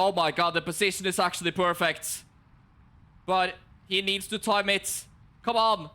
Oh my god, the position is actually perfect. But he needs to time it. Come on.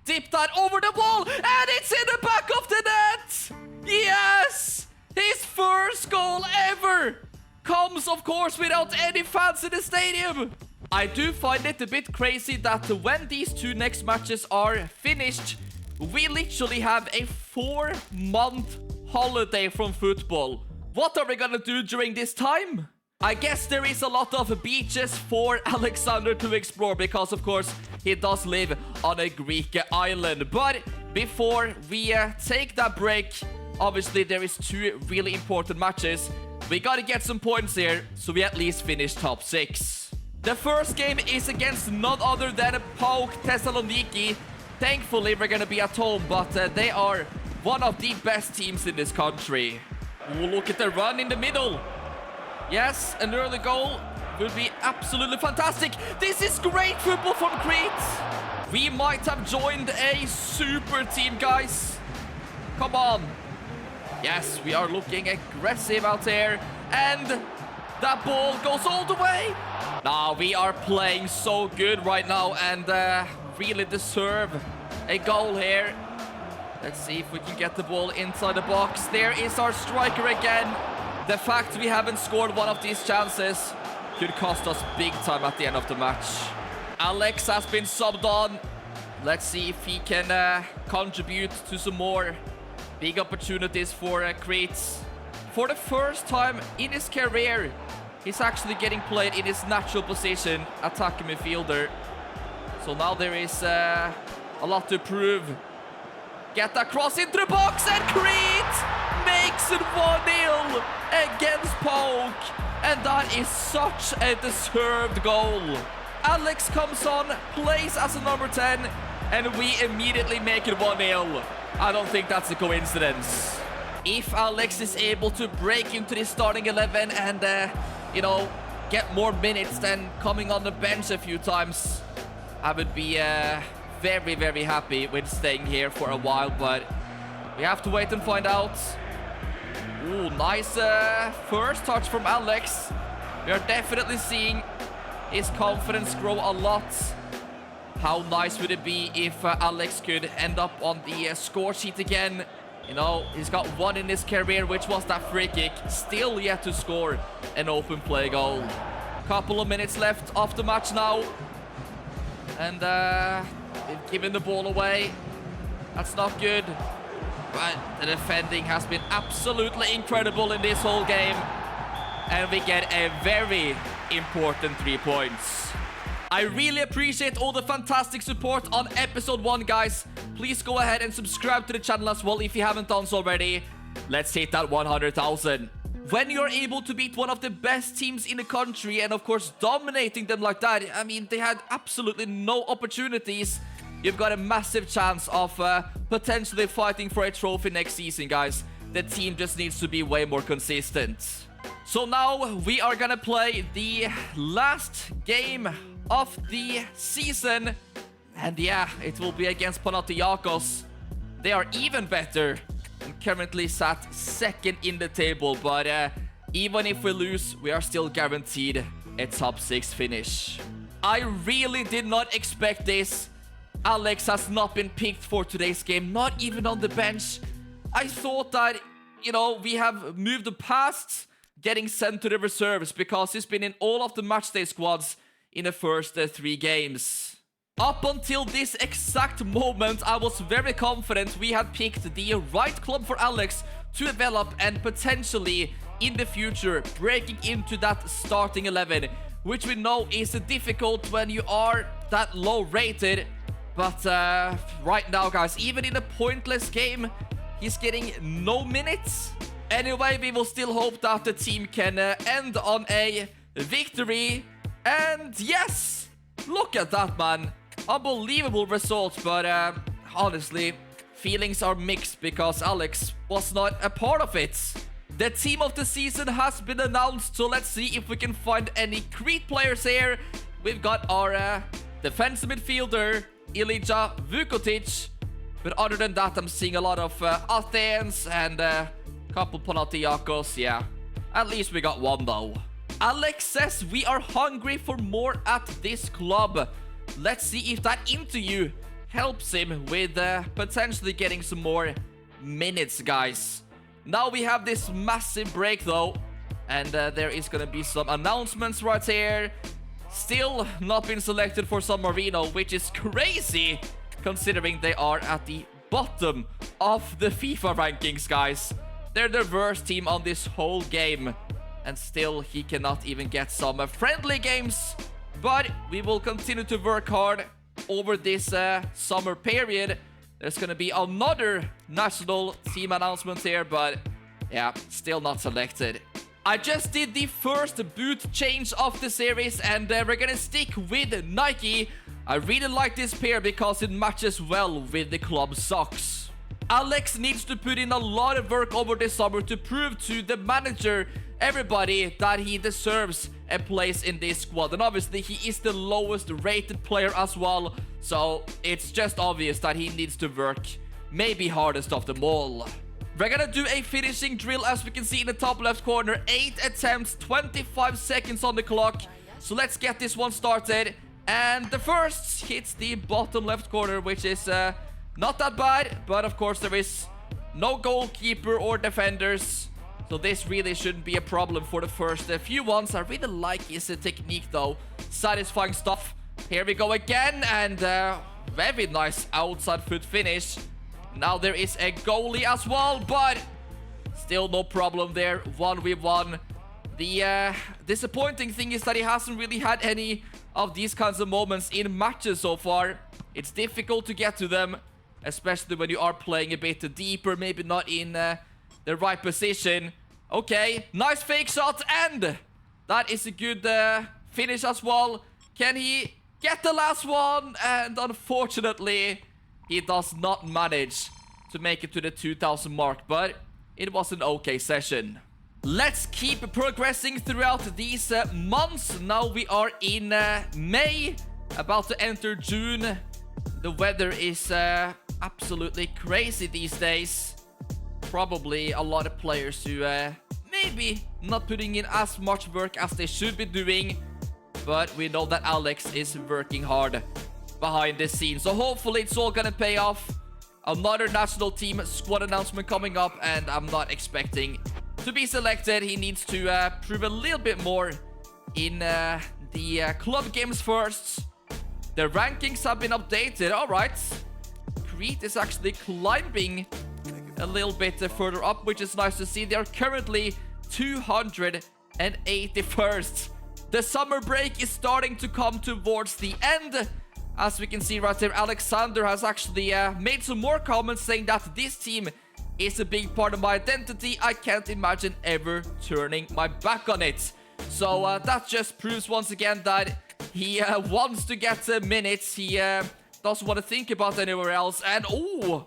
Dip that over the ball, and it's in the back of the net! Yes! His first goal ever comes, of course, without any fans in the stadium. I do find it a bit crazy that when these two next matches are finished, we literally have a 4-month holiday from football. What are we gonna do during this time? I guess there is a lot of beaches for Alexander to explore because, of course, he does live on a Greek island. But before we take that break, obviously there is 2 really important matches. We gotta get some points here, so we at least finish top 6. The first game is against none other than PAOK Thessaloniki. Thankfully, we're gonna be at home, but they are one of the best teams in this country. Ooh, look at the run in the middle. Yes, an early goal would be absolutely fantastic. This is great football from Creit. We might have joined a super team, guys. Come on. Yes, we are looking aggressive out there. And that ball goes all the way. Now, we are playing so good right now and really deserve a goal here. Let's see if we can get the ball inside the box. There is our striker again. The fact we haven't scored one of these chances could cost us big time at the end of the match. Alex has been subbed on. Let's see if he can contribute to some more big opportunities for Creit. For the first time in his career, he's actually getting played in his natural position, attacking midfielder. So now there is a lot to prove. Get that cross into the box, and Creit makes it 1-0 against PAOK. And that is such a deserved goal. Alex comes on, plays as a number 10, and we immediately make it 1-0. I don't think that's a coincidence. If Alex is able to break into the starting 11 and, you know, get more minutes than coming on the bench a few times, I would be very, very happy with staying here for a while, but we have to wait and find out. Ooh, nice first touch from Alex. We are definitely seeing his confidence grow a lot. How nice would it be if Alex could end up on the score sheet again? You know, he's got 1 in his career, which was that free kick. Still yet to score an open play goal. Couple of minutes left of the match now. And they've given the ball away. That's not good. But the defending has been absolutely incredible in this whole game. And we get a very important 3 points. I really appreciate all the fantastic support on episode 1, guys. Please go ahead and subscribe to the channel as well if you haven't done so already. Let's hit that 100,000. When you're able to beat one of the best teams in the country and, of course, dominating them like that, I mean, they had absolutely no opportunities. You've got a massive chance of potentially fighting for a trophy next season, guys. The team just needs to be way more consistent. So now we are gonna play the last game of the season. And yeah, it will be against Panathinaikos. They are even better and currently sat 2nd in the table. But even if we lose, we are still guaranteed a top 6 finish. I really did not expect this. Alex has not been picked for today's game, not even on the bench. I thought that, you know, we have moved past getting sent to the reserves because he's been in all of the matchday squads in the first 3 games. Up until this exact moment, I was very confident we had picked the right club for Alex to develop and potentially, in the future, breaking into that starting 11, which we know is difficult when you are that low rated. But right now, guys, even in a pointless game, he's getting no minutes. Anyway, we will still hope that the team can end on a victory. And yes, look at that, man. Unbelievable result, but honestly, feelings are mixed because Alex was not a part of it. The team of the season has been announced, so let's see if we can find any Creit players here. We've got our defensive midfielder, Ilija Vukotic. But other than that, I'm seeing a lot of Athens and a couple Panathinaikos. Yeah, at least we got one though. Alex says we are hungry for more at this club. Let's see if that interview helps him with potentially getting some more minutes, guys. Now we have this massive break though, and there is gonna be some announcements right here. Still not been selected for San Marino, which is crazy considering they are at the bottom of the FIFA rankings, guys. They're the worst team on this whole game, and still he cannot even get some friendly games. But we will continue to work hard over this summer period. There's gonna be another national team announcement here, but yeah, still not selected. I just did the first boot change of the series, and we're gonna stick with Nike. I really like this pair because it matches well with the club socks. Alex needs to put in a lot of work over this summer to prove to the manager, everybody, that he deserves a place in this squad. And obviously he is the lowest rated player as well, so it's just obvious that he needs to work maybe hardest of them all. We're gonna do a finishing drill, as we can see in the top left corner. 8 attempts, 25 seconds on the clock. So let's get this one started. And the first hits the bottom left corner, which is not that bad. But of course there is no goalkeeper or defenders, so this really shouldn't be a problem for the first few ones. I really like his technique though. Satisfying stuff. Here we go again, and very nice outside foot finish. Now there is a goalie as well, but still no problem there. 1v1. The disappointing thing is that he hasn't really had any of these kinds of moments in matches so far. It's difficult to get to them, especially when you are playing a bit deeper, maybe not in the right position. Okay, nice fake shot, and that is a good finish as well. Can he get the last one? And unfortunately, he does not manage to make it to the 2000 mark, but it was an okay session. Let's keep progressing throughout these months. Now we are in May, about to enter June. The weather is absolutely crazy these days. Probably a lot of players who maybe not putting in as much work as they should be doing, but we know that Alex is working hard behind the scenes, so hopefully it's all gonna pay off. Another national team squad announcement coming up, and I'm not expecting to be selected. He needs to prove a little bit more in the club games first. The rankings have been updated. All right, Creit is actually climbing a little bit further up, which is nice to see. They are currently 281st. The summer break is starting to come towards the end. As we can see right there, Alexander has actually made some more comments saying that this team is a big part of my identity. I can't imagine ever turning my back on it. So that just proves once again that he wants to get minutes. He doesn't want to think about anywhere else. And oh,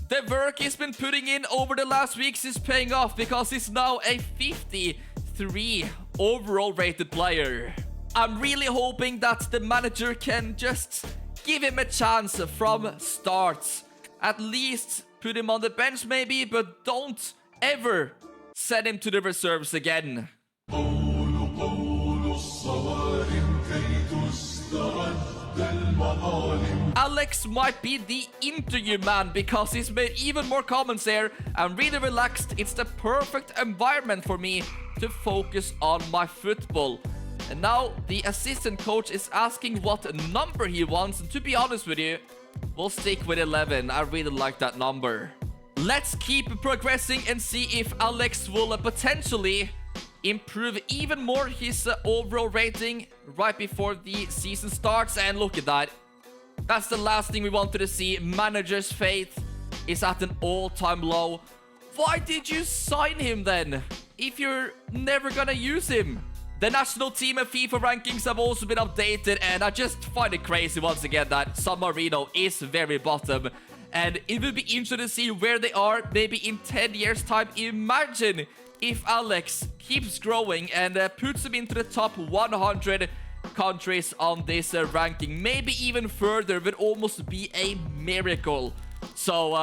the work he's been putting in over the last weeks is paying off, because he's now a 53 overall rated player. I'm really hoping that the manager can just give him a chance from start. At least put him on the bench maybe, but don't ever send him to the reserves again. Alex might be the interview man, because he's made even more comments here. I'm really relaxed. It's the perfect environment for me to focus on my football. And now the assistant coach is asking what number he wants. And to be honest with you, we'll stick with 11. I really like that number. Let's keep progressing and see if Alex will potentially improve even more his overall rating right before the season starts. And look at that. That's the last thing we wanted to see. Manager's faith is at an all-time low. Why did you sign him then, if you're never gonna use him? The national team and FIFA rankings have also been updated, and I just find it crazy once again that San Marino is very bottom. And it will be interesting to see where they are maybe in 10 years time. Imagine if Alex keeps growing and puts him into the top 100 countries on this ranking. Maybe even further would almost be a miracle. So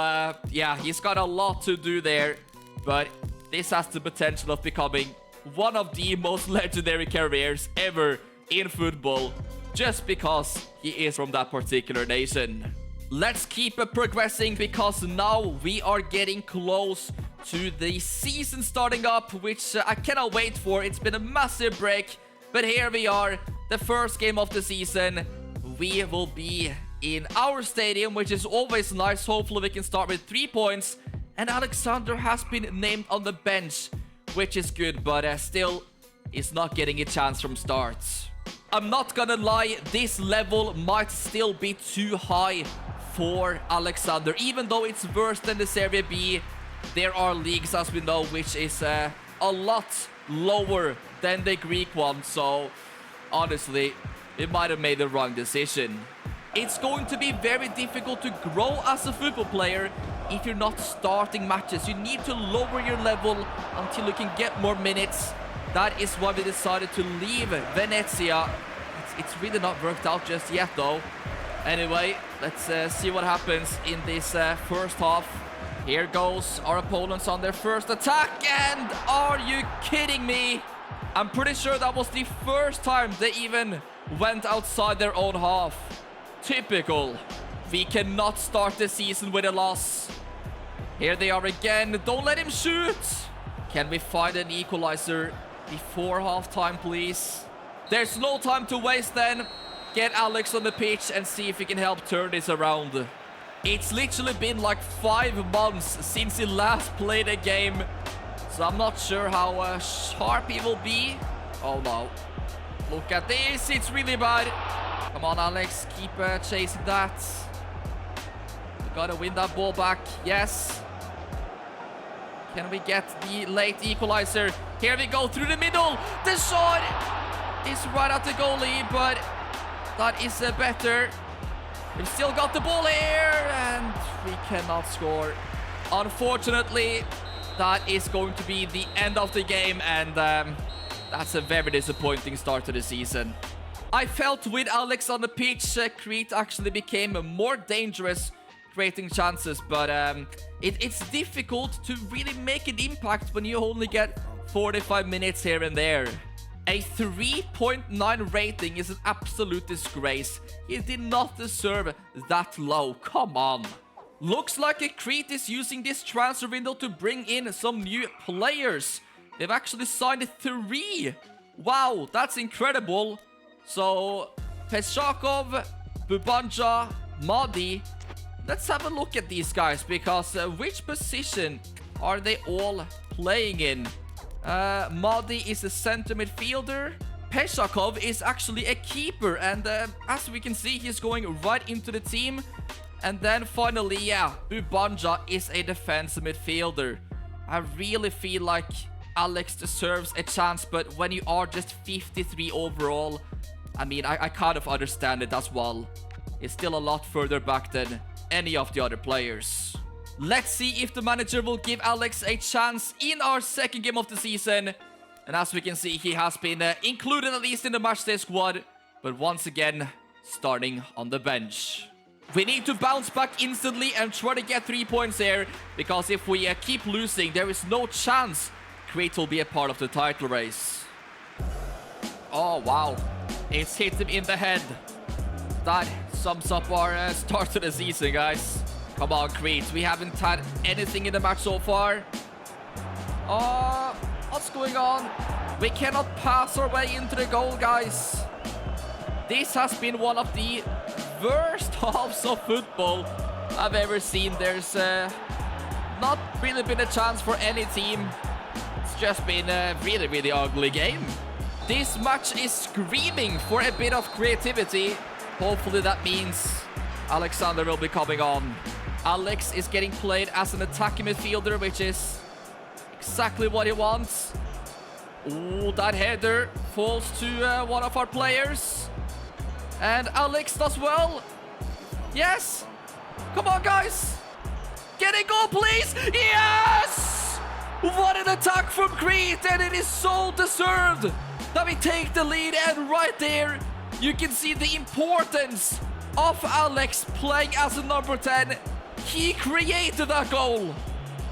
yeah, he's got a lot to do there, but this has the potential of becoming one of the most legendary careers ever in football, just because he is from that particular nation. Let's keep progressing, because now we are getting close to the season starting up, which I cannot wait for. It's been a massive break, but here we are, the first game of the season. We will be in our stadium, which is always nice. Hopefully we can start with 3 points, and Alexander has been named on the bench, which is good, but still is not getting a chance from start. I'm not gonna lie, this level might still be too high for Alexander. Even though it's worse than the Serie B, there are leagues, as we know, which is a lot lower than the Greek one. So honestly, we might have made the wrong decision. It's going to be very difficult to grow as a football player if you're not starting matches. You need to lower your level until you can get more minutes. That is why we decided to leave Venezia. It's really not worked out just yet, though. Anyway, let's see what happens in this first half. Here goes our opponents on their first attack, and are you kidding me? I'm pretty sure that was the first time they even went outside their own half. Typical. We cannot start the season with a loss. Here they are again. Don't let him shoot. Can we find an equalizer before halftime, please? There's no time to waste then. Get Alex on the pitch and see if he can help turn this around. It's literally been like 5 months since he last played a game, so I'm not sure how sharp he will be. Oh no. Look at this. It's really bad. Come on, Alex. Keep chasing that. We gotta win that ball back. Yes. Can we get the late equalizer? Here we go through the middle. The shot is right at the goalie, but that is better. We've still got the ball here, and we cannot score. Unfortunately, that is going to be the end of the game, and that's a very disappointing start to the season. I felt with Alex on the pitch, Creit actually became more dangerous, creating chances, but it's difficult to really make an impact when you only get 45 minutes here and there. A 3.9 rating is an absolute disgrace. He did not deserve that low. Come on. Looks like Creit is using this transfer window to bring in some new players. They've actually signed 3. Wow, that's incredible. So, Peshakov, Bubanja, Madi. Let's have a look at these guys, because which position are they all playing in? Madi is a center midfielder. Peshakov is actually a keeper, and as we can see, he's going right into the team. And then finally, yeah, Bubanja is a defensive midfielder. I really feel like Alex deserves a chance, but when you are just 53 overall, I mean, I kind of understand it as well. It's still a lot further back than any of the other players. Let's see if the manager will give Alex a chance in our second game of the season. And as we can see, he has been included at least in the matchday squad, but once again, starting on the bench. We need to bounce back instantly and try to get 3 points here, because if we keep losing, there is no chance Creit will be a part of the title race. Oh, wow. It's hit him in the head. That sums up our start to the season, guys. Come on, Creit. We haven't had anything in the match so far. What's going on? We cannot pass our way into the goal, guys. This has been one of the worst halves of football I've ever seen. There's not really been a chance for any team. It's just been a really, really ugly game. This match is screaming for a bit of creativity. Hopefully that means Alexander will be coming on. Alex is getting played as an attacking midfielder, which is exactly what he wants. Ooh, that header falls to one of our players. And Alex does well. Yes! Come on, guys! Get a goal, please! Yes! What an attack from Creit, and it is so deserved that we take the lead. And right there, you can see the importance of Alex playing as a number 10. He created that goal.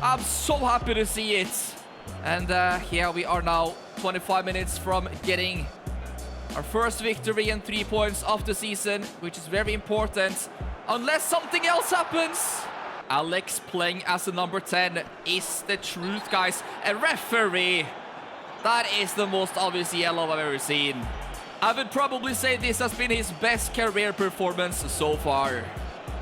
I'm so happy to see it. And here we are now 25 minutes from getting our first victory and 3 points of the season, which is very important. Unless something else happens. Alex playing as a number 10 is the truth, guys. A referee. That is the most obvious yellow I've ever seen. I would probably say this has been his best career performance so far.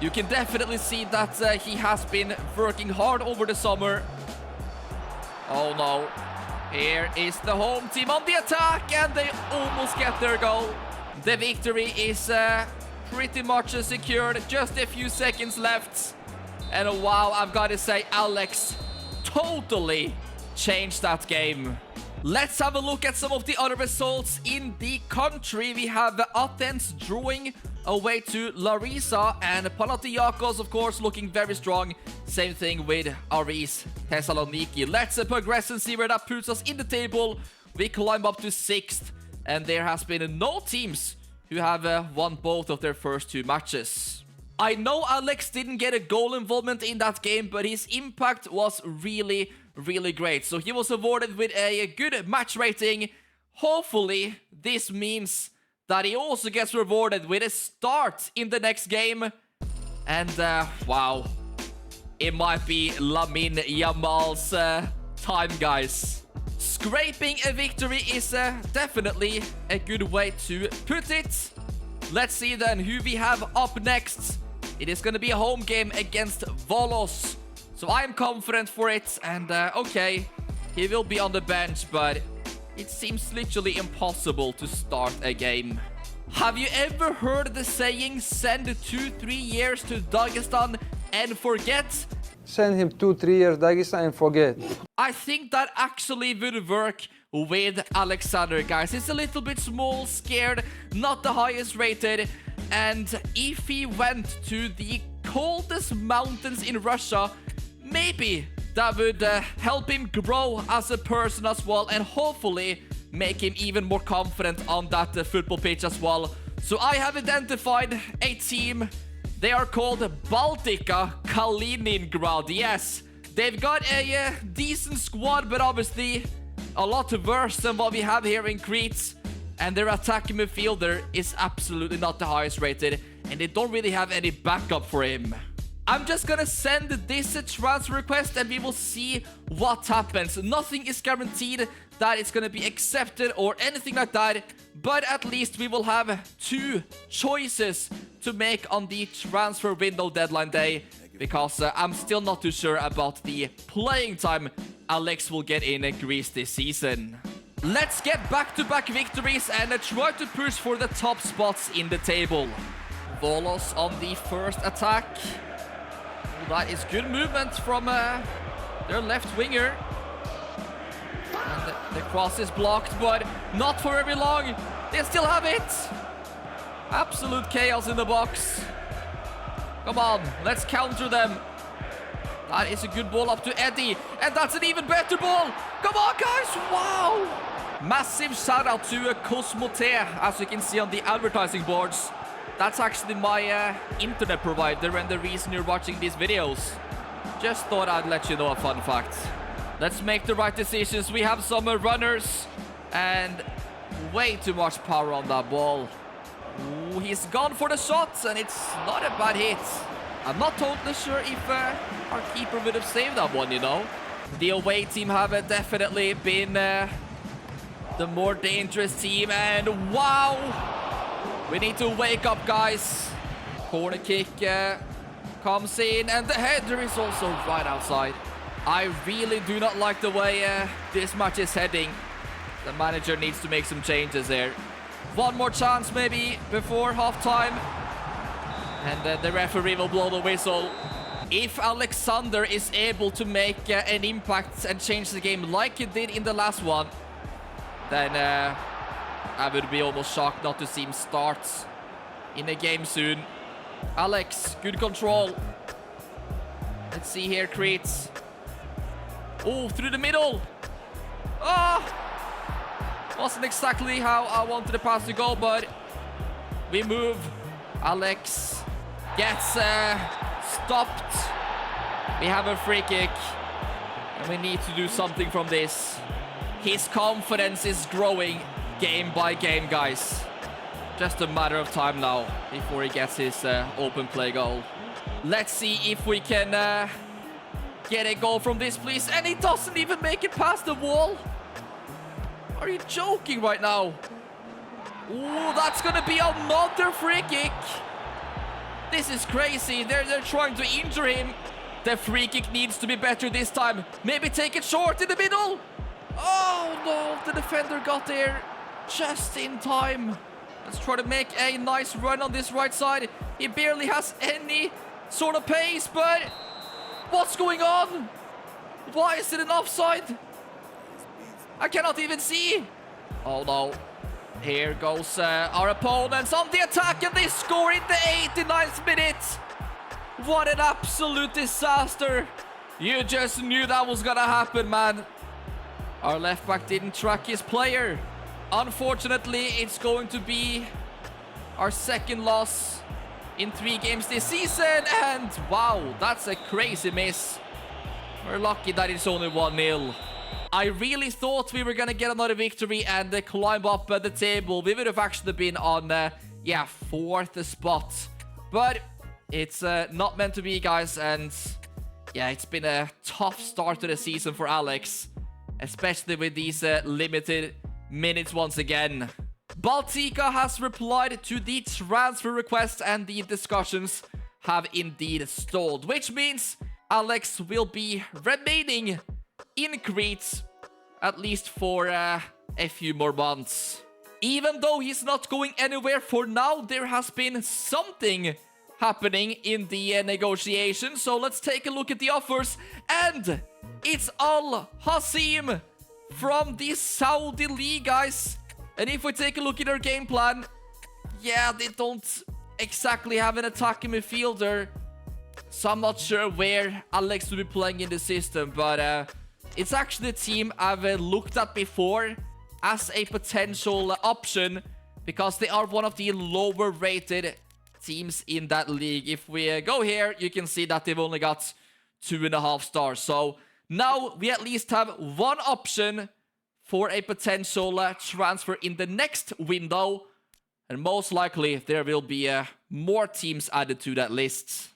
You can definitely see that he has been working hard over the summer. Oh no. Here is the home team on the attack, and they almost get their goal. The victory is pretty much secured. Just a few seconds left. And wow, I've got to say, Alex totally changed that game. Let's have a look at some of the other results in the country. We have Athens drawing away to Larissa, and Panathinaikos, of course, looking very strong. Same thing with Aris Thessaloniki. Let's progress and see where that puts us in the table. We climb up to 6th, and there has been no teams who have won both of their first 2 matches. I know Alex didn't get a goal involvement in that game, but his impact was really great. So he was awarded with a good match rating. Hopefully, this means that he also gets rewarded with a start in the next game. And wow, it might be Lamine Yamal's time, guys. Scraping a victory is definitely a good way to put it. Let's see then who we have up next. It is going to be a home game against Volos. So I am confident for it. And okay, he will be on the bench, but it seems literally impossible to start a game. Have you ever heard the saying, send 2-3 years to Dagestan and forget? Send him 2-3 years Dagestan and forget. I think that actually would work with Alexander, guys. He's a little bit small, scared, not the highest rated. And if he went to the coldest mountains in Russia, maybe that would help him grow as a person as well, and hopefully make him even more confident on that football pitch as well. So I have identified a team. They are called Baltika Kaliningrad. Yes, they've got a decent squad, but obviously a lot worse than what we have here in Creit. And their attacking midfielder is absolutely not the highest rated, and they don't really have any backup for him. I'm just gonna send this transfer request and we will see what happens. Nothing is guaranteed that it's gonna be accepted or anything like that, but at least we will have 2 choices to make on the transfer window deadline day, because I'm still not too sure about the playing time Alex will get in Greece this season. Let's get back-to-back victories and try to push for the top spots in the table. Volos on the first attack. That is good movement from their left winger. And the cross is blocked, but not for very long. They still have it. Absolute chaos in the box. Come on, let's counter them. That is a good ball up to Eddie, and that's an even better ball. Come on, guys, wow. Massive shout out to Cosmote, as you can see on the advertising boards. That's actually my internet provider and the reason you're watching these videos. Just thought I'd let you know a fun fact. Let's make the right decisions. We have some runners and way too much power on that ball. Ooh, he's gone for the shot, and it's not a bad hit. I'm not totally sure if our keeper would have saved that one, you know. The away team have definitely been the more dangerous team, and wow! We need to wake up, guys. Corner kick comes in, and the header is also right outside. I really do not like the way this match is heading. The manager needs to make some changes there. One more chance maybe before halftime. And the referee will blow the whistle. If Alexander is able to make an impact and change the game like he did in the last one, then I would be almost shocked not to see him start in a game soon. Alex, good control. Let's see here, Creit. Oh, through the middle. Oh! Wasn't exactly how I wanted the pass to go, but we move. Alex gets stopped. We have a free kick, and we need to do something from this. His confidence is growing game by game, guys. Just a matter of time now before he gets his open play goal. Let's see if we can get a goal from this, please. And he doesn't even make it past the wall. Are you joking right now? Ooh, that's gonna be another free kick. This is crazy. They're trying to injure him. The free kick needs to be better this time. Maybe take it short in the middle. Oh no, the defender got there just in time. Let's try to make a nice run on this right side. He barely has any sort of pace, but what's going on? Why is it an offside? I cannot even see. Oh no. Here goes our opponents on the attack, and they score in the 89th minute. What an absolute disaster. You just knew that was gonna happen, man. Our left back didn't track his player. Unfortunately, it's going to be our second loss in 3 games this season. And wow, that's a crazy miss. We're lucky that it's only 1-0. I really thought we were gonna get another victory and climb up the table. We would have actually been on, 4th spot. But it's not meant to be, guys. And yeah, it's been a tough start to the season for Alex, especially with these limited minutes once again. Baltica has replied to the transfer request, and the discussions have indeed stalled, which means Alex will be remaining in Creit at least for a few more months. Even though he's not going anywhere for now, there has been something happening in the negotiation. So let's take a look at the offers, and it's Al Hassim from the Saudi League, guys. And if we take a look at their game plan, yeah, they don't exactly have an attacking midfielder. So I'm not sure where Alex will be playing in the system, but it's actually a team I've looked at before as a potential option, because they are one of the lower rated teams in that league. If we go here, you can see that they've only got 2.5 stars. So now we at least have one option for a potential transfer in the next window. And most likely there will be more teams added to that list.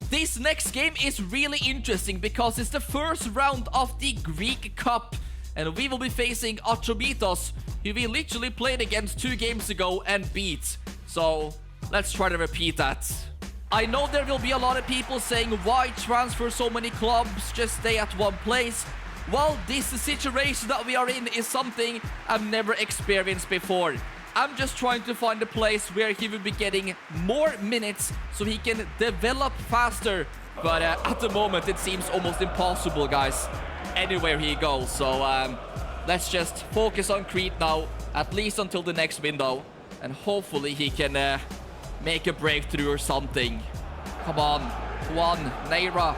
This next game is really interesting because it's the first round of the Greek Cup. And we will be facing Atromitos, who we literally played against 2 games ago and beat. So let's try to repeat that. I know there will be a lot of people saying, why transfer so many clubs, just stay at one place. Well, this situation that we are in is something I've never experienced before. I'm just trying to find a place where he will be getting more minutes so he can develop faster. But at the moment, it seems almost impossible, guys, anywhere he goes. So let's just focus on Creit now, at least until the next window. And hopefully he can make a breakthrough or something. Come on. One. Neira.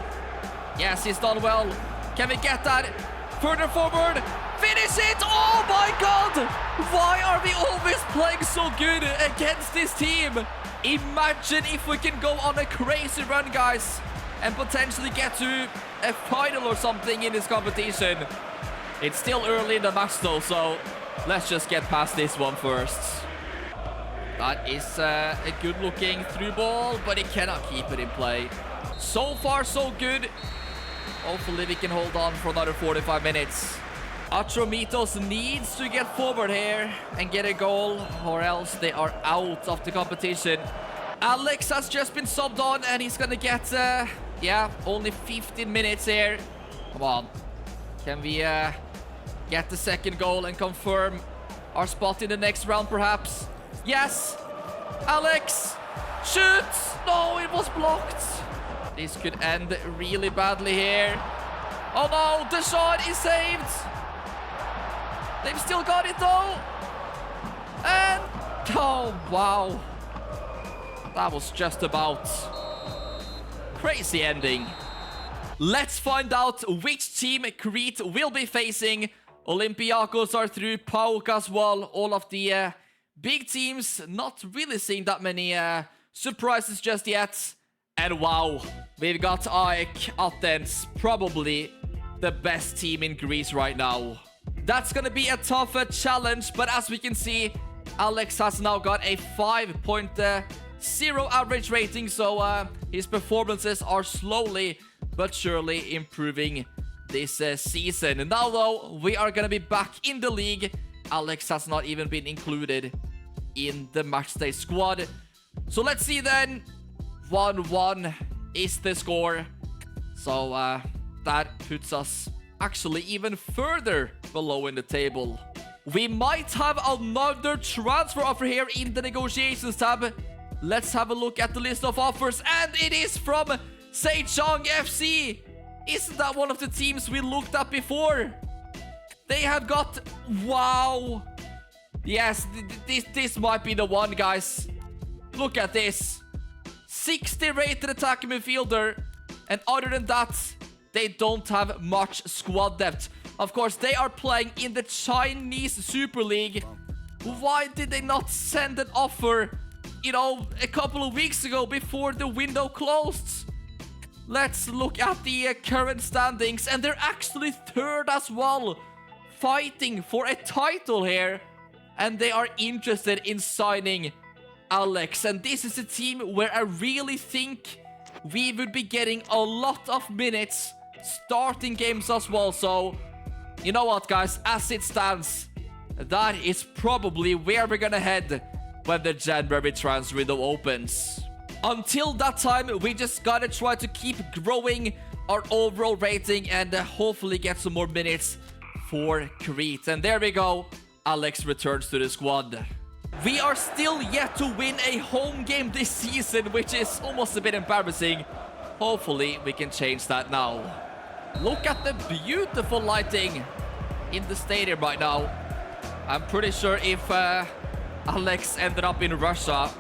Yes, he's done well. Can we get that? Further forward. Finish it! Oh my god! Why are we always playing so good against this team? Imagine if we can go on a crazy run, guys, and potentially get to a final or something in this competition. It's still early in the match though, so let's just get past this one first. That is a good looking through ball, but he cannot keep it in play. So far so good. Hopefully we can hold on for another 45 minutes. Atromitos needs to get forward here and get a goal, or else they are out of the competition. Alex has just been subbed on, and he's gonna get, only 15 minutes here. Come on. Can we get the second goal and confirm our spot in the next round, perhaps? Yes! Alex! Shoot! No, it was blocked. This could end really badly here. Oh no, the shot is saved. They've still got it though. And, oh wow. That was just about crazy ending. Let's find out which team Creit will be facing. Olympiacos are through, PAOK as well. All of the big teams, not really seeing that many surprises just yet. And wow, we've got AEK Athens, probably the best team in Greece right now. That's gonna be a tough challenge, but as we can see, Alex has now got a 5.0 average rating, so his performances are slowly but surely improving this season. And now, though, we are gonna be back in the league. Alex has not even been included in the matchday squad. So let's see then. 1-1 is the score. So that puts us actually even further below in the table. We might have another transfer offer here in the negotiations tab. Let's have a look at the list of offers, and it is from Sejong FC. Isn't that one of the teams we looked at before? They have got... Wow. Yes, this might be the one, guys. Look at this. 60 rated attacking midfielder. And other than that, they don't have much squad depth. Of course, they are playing in the Chinese Super League. Why did they not send an offer, you know, a couple of weeks ago before the window closed? Let's look at the current standings, and they're actually third as well, fighting for a title here, and they are interested in signing Alex. And this is a team where I really think we would be getting a lot of minutes, starting games as well. So, you know what, guys, as it stands, that is probably where we're gonna head when the January transfer window opens. Until that time, we just gotta try to keep growing our overall rating and hopefully get some more minutes for Creit. And there we go. Alex returns to the squad. We are still yet to win a home game this season, which is almost a bit embarrassing. Hopefully, we can change that now. Look at the beautiful lighting in the stadium right now. I'm pretty sure if Alex ended up in Russia,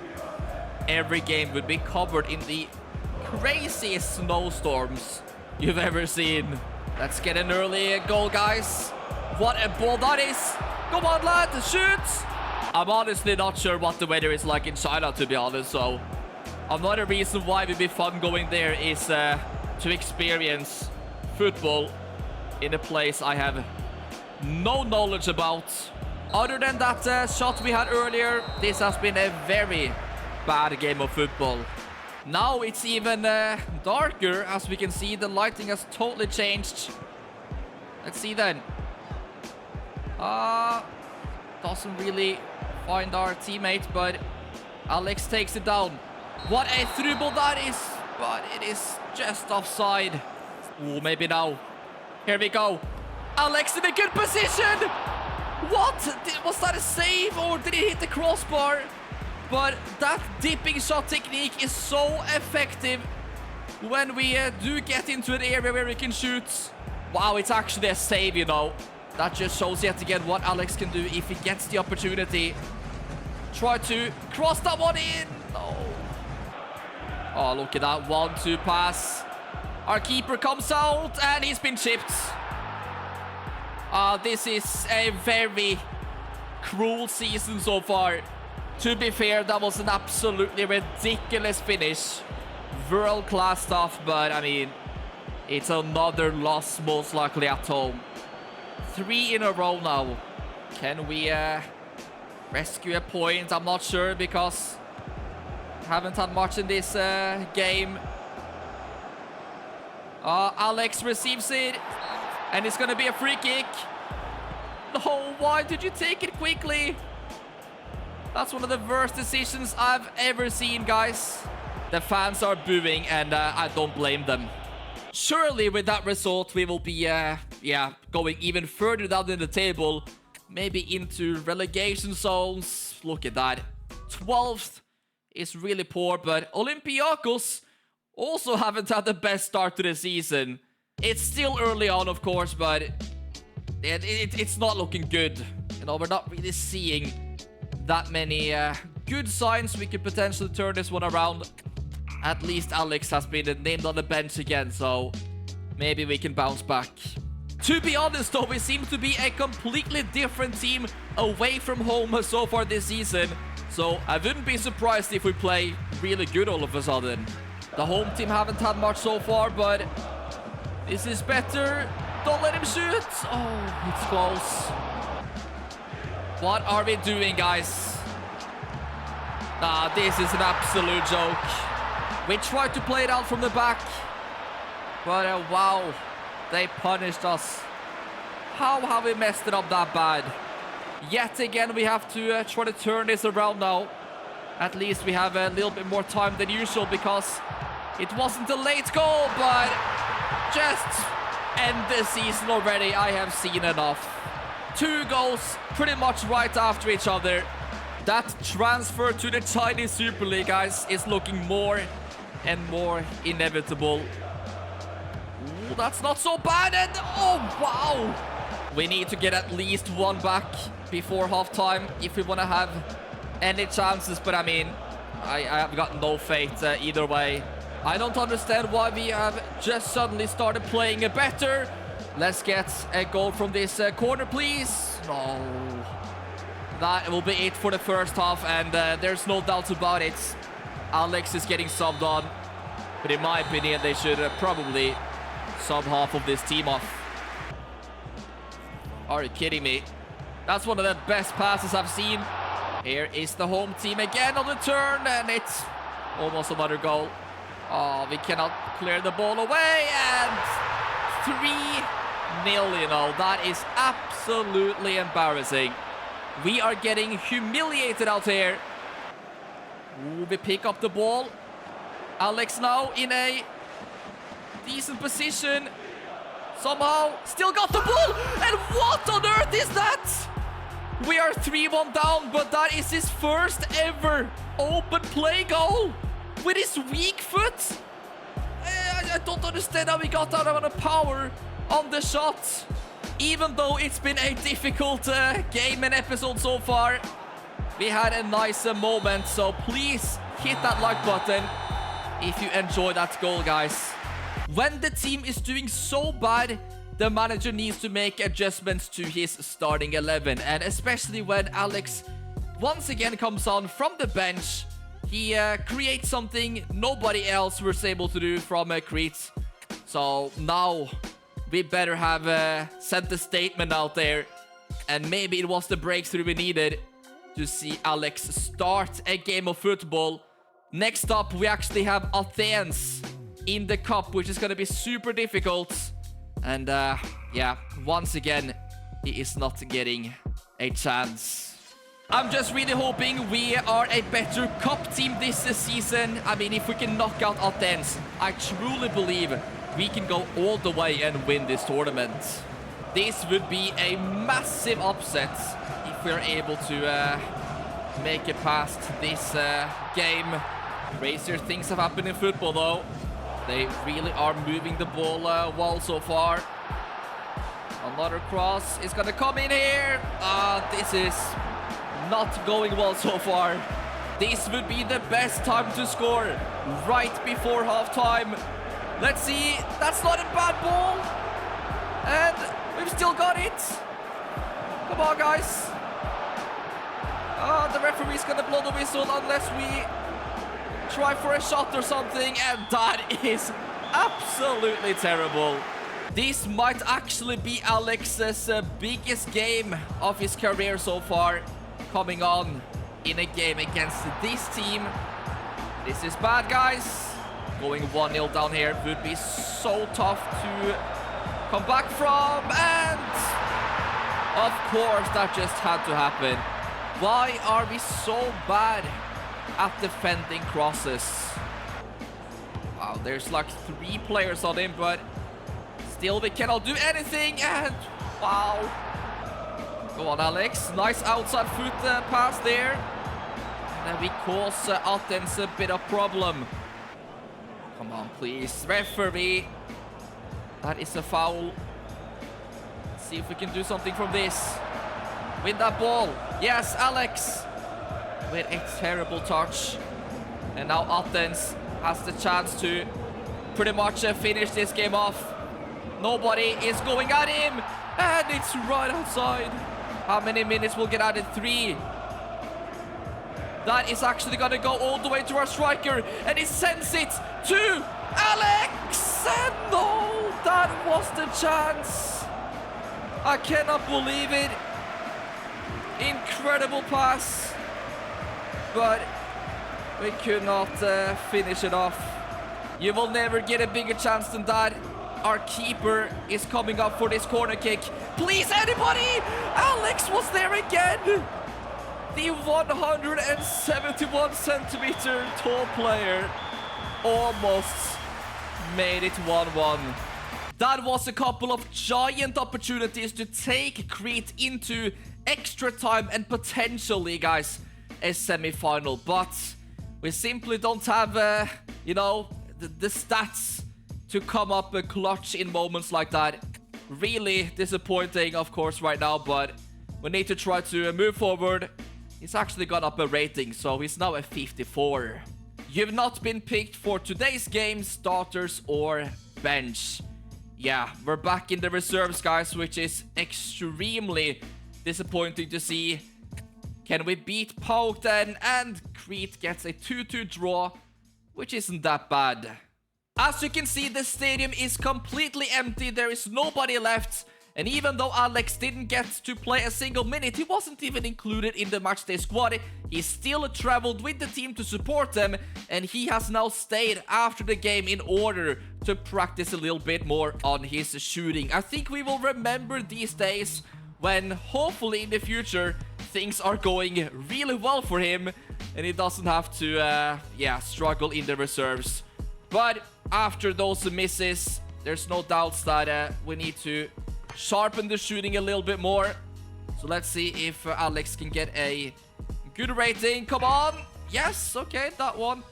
every game would be covered in the craziest snowstorms you've ever seen. Let's get an early goal, guys. What a ball that is. Come on, lad, shoot. I'm honestly not sure what the weather is like in China, to be honest, so another reason why it would be fun going there is to experience football in a place I have no knowledge about. Other than that shot we had earlier, this has been a very bad game of football. Now it's even darker. As we can see, the lighting has totally changed. Let's see then. Doesn't really find our teammate, but Alex takes it down. What a through ball that is, but it is just offside. Ooh, maybe now. Here we go. Alex in a good position. What? Was that a save, or did he hit the crossbar? But that dipping shot technique is so effective when we do get into an area where we can shoot. Wow, it's actually a save, you know. That just shows yet again what Alex can do if he gets the opportunity. Try to cross that one in. No. Oh, look at that 1-2 pass. Our keeper comes out and he's been chipped. This is a very cruel season so far. To be fair, that was an absolutely ridiculous finish. World-class stuff, but I mean, it's another loss most likely at home. 3 in a row now. Can we rescue a point? I'm not sure because haven't had much in this game. Alex receives it, and it's gonna be a free kick. No, why did you take it quickly? That's one of the worst decisions I've ever seen, guys. The fans are booing, and I don't blame them. Surely with that result, we will be, going even further down in the table. Maybe into relegation zones. Look at that. 12th is really poor, but Olympiacos also haven't had the best start to the season. It's still early on, of course, but it's not looking good. You know, we're not really seeing that many good signs we could potentially turn this one around. At least Alex has been named on the bench again, so maybe we can bounce back. To be honest, though, we seem to be a completely different team away from home so far this season. So I wouldn't be surprised if we play really good all of a sudden. The home team haven't had much so far, but this is better. Don't let him shoot. Oh, it's close. What are we doing, guys? Nah, this is an absolute joke. We tried to play it out from the back. But wow, they punished us. How have we messed it up that bad? Yet again, we have to try to turn this around now. At least we have a little bit more time than usual because it wasn't a late goal, but just end the season already. I have seen enough. 2 goals pretty much right after each other. That transfer to the Chinese Super League, guys, is looking more and more inevitable. Ooh, that's not so bad, and oh wow! We need to get at least 1 back before halftime if we want to have any chances, but I mean, I've got no faith either way. I don't understand why we have just suddenly started playing better. Let's get a goal from this corner, please. No. That will be it for the first half, and there's no doubt about it. Alex is getting subbed on, but in my opinion, they should probably sub half of this team off. Are you kidding me? That's one of the best passes I've seen. Here is the home team again on the turn, and it's almost another goal. Oh, we cannot clear the ball away, and 3-0, you know. That is absolutely embarrassing. We are getting humiliated out here. Ooh, we pick up the ball. Alex now in a decent position. Somehow still got the ball. And what on earth is that? We are 3-1 down, but that is his first ever open play goal with his weak foot. I don't understand how he got that amount of power on the shot. Even though it's been a difficult game and episode so far, we had a nice moment. So please hit that like button if you enjoy that goal, guys. When the team is doing so bad, the manager needs to make adjustments to his starting 11. And especially when Alex once again comes on from the bench, he creates something nobody else was able to do from Creit. So now we better have sent a statement out there, and maybe it was the breakthrough we needed to see Alex start a game of football. Next up, we actually have Athens in the cup, which is going to be super difficult. And yeah, once again, he is not getting a chance. I'm just really hoping we are a better cup team this season. I mean, if we can knock out Athens, I truly believe we can go all the way and win this tournament. This would be a massive upset if we're able to make it past this game. Crazier things have happened in football, though. They really are moving the ball well so far. Another cross is gonna come in here. This is not going well so far. This would be the best time to score, right before halftime. Let's see. That's not a bad ball. And we've still got it. Come on, guys. The referee's gonna blow the whistle unless we try for a shot or something. And that is absolutely terrible. This might actually be Alex's biggest game of his career so far, coming on in a game against this team. This is bad, guys. Going 1-0 down here would be so tough to come back from, and of course that just had to happen. Why are we so bad at defending crosses? Wow, there's like 3 players on him, but still we cannot do anything, and wow. Go on, Alex. Nice outside foot pass there. And we cause Athens a bit of problem. Come on, please. Referee. That is a foul. Let's see if we can do something from this. Win that ball. Yes, Alex. With a terrible touch. And now Athens has the chance to pretty much finish this game off. Nobody is going at him. And it's right outside. How many minutes will get added? 3. That is actually going to go all the way to our striker. And he sends it to Alex. Alex, and no, that was the chance. I cannot believe it. Incredible pass, but we could not finish it off. You will never get a bigger chance than that. Our keeper is coming up for this corner kick. Please, anybody! Alex was there again. The 171 centimeter tall player almost made it 1-1. That was a couple of giant opportunities to take Creit into extra time and potentially, guys, a semi-final. But we simply don't have, you know, the stats to come up a clutch in moments like that. Really disappointing, of course, right now, but we need to try to move forward. He's actually got up a rating, so he's now a 54. You've not been picked for today's game, starters or bench. Yeah, we're back in the reserves, guys, which is extremely disappointing to see. Can we beat Poke then? And Creit gets a 2-2 draw, which isn't that bad. As you can see, the stadium is completely empty. There is nobody left. And even though Alex didn't get to play a single minute, he wasn't even included in the matchday squad. He still traveled with the team to support them, and he has now stayed after the game in order to practice a little bit more on his shooting. I think we will remember these days when hopefully in the future things are going really well for him and he doesn't have to struggle in the reserves. But after those misses, there's no doubts that we need to sharpen the shooting a little bit more. So let's see if Alex can get a good rating. Come on. Yes, okay, that one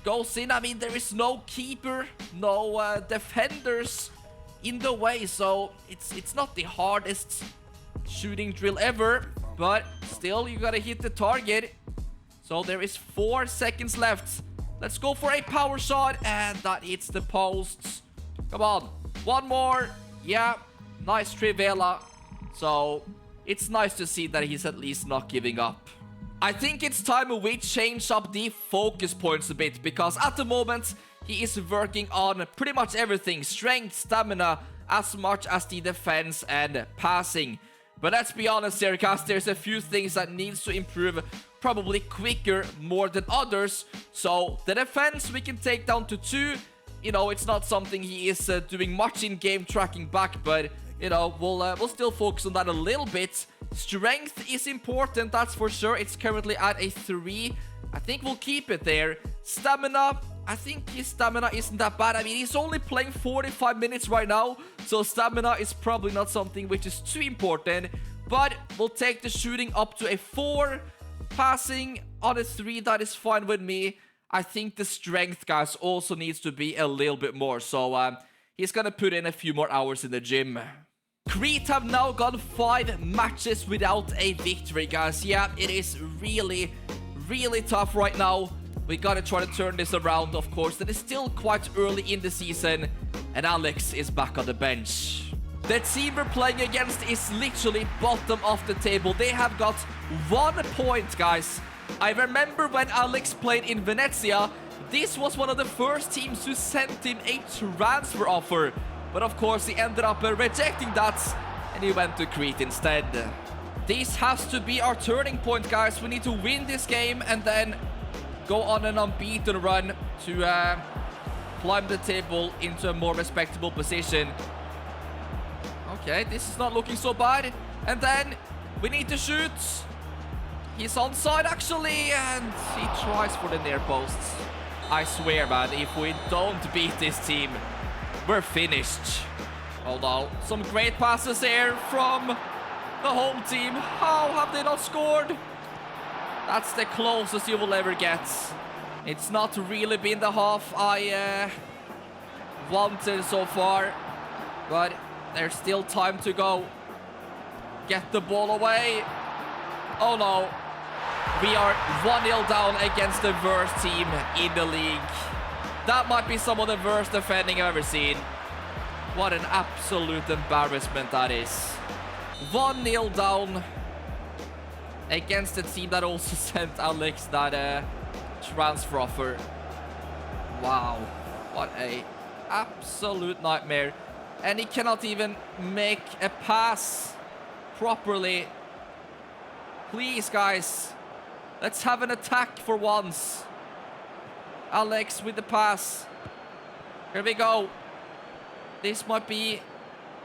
goes in. I mean, there is no keeper, no defenders in the way, so it's not the hardest shooting drill ever, but still you gotta hit the target. So there is 4 seconds left. Let's go for a power shot, and that hits the posts. Come on, one more. Yeah, nice trivela. So it's nice to see that he's at least not giving up. I think it's time we change up the focus points a bit, because at the moment he is working on pretty much everything. Strength, stamina, as much as the defense and passing. But let's be honest here, guys, there's a few things that needs to improve probably quicker more than others. So the defense we can take down to 2. You know, it's not something he is doing much in game tracking back, but you know, we'll still focus on that a little bit. Strength is important, that's for sure. It's currently at a 3. I think we'll keep it there. Stamina, I think his stamina isn't that bad. I mean, he's only playing 45 minutes right now, so stamina is probably not something which is too important. But we'll take the shooting up to a 4. Passing on a 3, that is fine with me. I think the strength, guys, also needs to be a little bit more. So he's gonna put in a few more hours in the gym. Creit have now gone 5 matches without a victory, guys. Yeah, it is really, really tough right now. We gotta try to turn this around, of course. It is still quite early in the season, and Alex is back on the bench. The team we're playing against is literally bottom of the table. They have got 1 point, guys. I remember when Alex played in Venezia, this was one of the first teams who sent him a transfer offer. But of course, he ended up rejecting that, and he went to Creit instead. This has to be our turning point, guys. We need to win this game and then go on an unbeaten run to climb the table into a more respectable position. Okay, this is not looking so bad. And then we need to shoot. He's onside, actually, and he tries for the near posts. I swear, man, if we don't beat this team, we're finished. Hold on. Some great passes here from the home team. How have they not scored? That's the closest you will ever get. It's not really been the half I wanted so far, but there's still time to go. Get the ball away. Oh no. We are 1-0 down against the worst team in the league. That might be some of the worst defending I've ever seen. What an absolute embarrassment that is. 1-0 down against a team that also sent Alex that transfer offer. Wow. What a absolute nightmare. And he cannot even make a pass properly. Please, guys. Let's have an attack for once. Alex with the pass. Here we go. This might be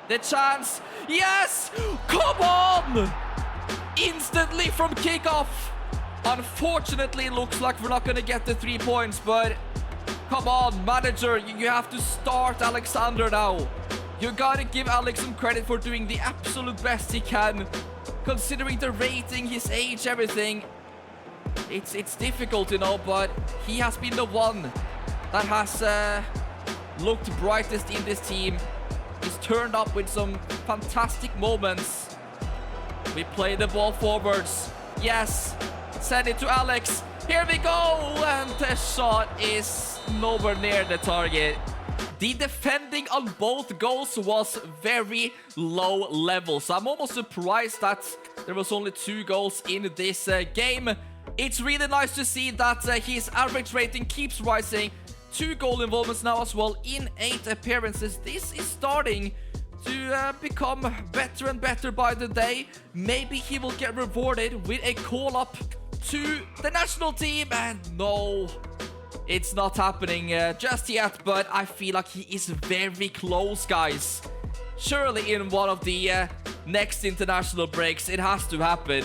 the chance. Yes! Come on! Instantly from kickoff. Unfortunately, it looks like we're not going to get the 3 points, but come on, manager. You have to start Alexander now. You got to give Alex some credit for doing the absolute best he can. Considering the rating, his age, everything. It's difficult, you know, but he has been the one that has looked brightest in this team. He's turned up with some fantastic moments. We play the ball forwards. Yes, send it to Alex. Here we go, and the shot is nowhere near the target. The defending on both goals was very low level, so I'm almost surprised that there was only 2 goals in this game. It's really nice to see that his average rating keeps rising. 2 goal involvements now as well in 8 appearances. This is starting to become better and better by the day. Maybe he will get rewarded with a call-up to the national team. And no, it's not happening just yet, but I feel like he is very close, guys. Surely in one of the next international breaks, it has to happen.